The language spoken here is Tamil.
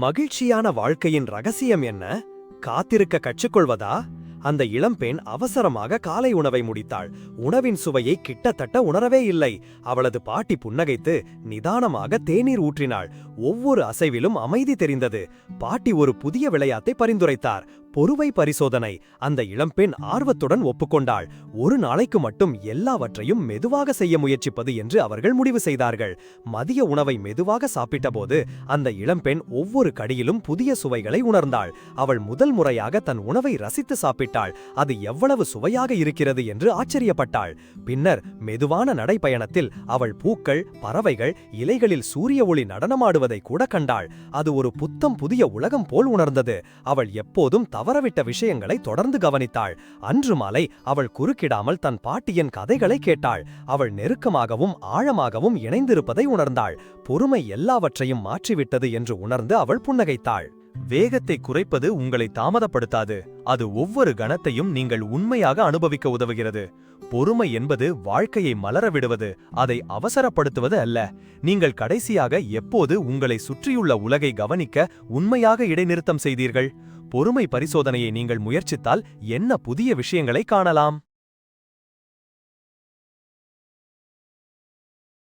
மகிழ்ச்சியான வாழ்க்கையின் ரகசியம் என்ன? காத்திருக்க கற்றுக்கொள்வதா? அந்த இளம்பெண் அவசரமாக காலை உணவை முடித்தாள். உணவின் சுவையை கிட்டத்தட்ட உணரவே இல்லை. அவளது பாட்டி புன்னகைத்து நிதானமாக தேநீர் ஊற்றினாள். ஒவ்வொரு அசைவிலும் அமைதி தெரிந்தது. பாட்டி ஒரு புதிய விளையாட்டை பரிந்துரைத்தார். பொறுமை பரிசோதனை. அந்த இளம்பெண் ஆர்வத்துடன் ஒப்புக்கொண்டாள். ஒரு நாளைக்கு மட்டும் எல்லாவற்றையும் மெதுவாக செய்ய முயற்சிப்பது என்று அவர்கள் முடிவு செய்தார்கள். மதிய உணவை மெதுவாக சாப்பிட்டபோது அந்த இளம்பெண் ஒவ்வொரு கடியிலும் புதிய சுவைகளை உணர்ந்தாள். அவள் முதல் முறையாக தன் உணவை ரசித்து சாப்பிட்டாள். அது எவ்வளவு சுவையாக இருக்கிறது என்று ஆச்சரியப்பட்டாள். பின்னர் மெதுவான நடைப்பயணத்தில் அவள் பூக்கள், பறவைகள், இலைகளில் சூரிய ஒளி நடனமாடுவதை கூட கண்டாள். அது ஒரு புத்தம் புதிய உலகம் போல் உணர்ந்தது. அவள் எப்போதும் தவறவிட்ட விஷயங்களை தொடர்ந்து கவனித்தாள். அன்று மாலை அவள் குறுக்கிடாமல் தன் பாட்டியின் கதைகளை கேட்டாள். அவள் நெருக்கமாகவும் ஆழமாகவும் இணைந்திருப்பதை உணர்ந்தாள். பொறுமை எல்லாவற்றையும் மாற்றிவிட்டது என்று உணர்ந்து அவள் புன்னகைத்தாள். வேகத்தை குறைப்பது உங்களை தாமதப்படுத்தாது. அது ஒவ்வொரு கணத்தையும் நீங்கள் உண்மையாக அனுபவிக்க உதவுகிறது. பொறுமை என்பது வாழ்க்கையை மலர விடுவது, அதை அவசரப்படுத்துவது அல்ல. நீங்கள் கடைசியாக எப்போது உங்களை சுற்றியுள்ள உலகை கவனிக்க உண்மையாக இடைநிறுத்தம் செய்தீர்கள்? பொறுமை பரிசோதனையை நீங்கள் முயற்சித்தால் என்ன புதிய விஷயங்களை காணலாம்?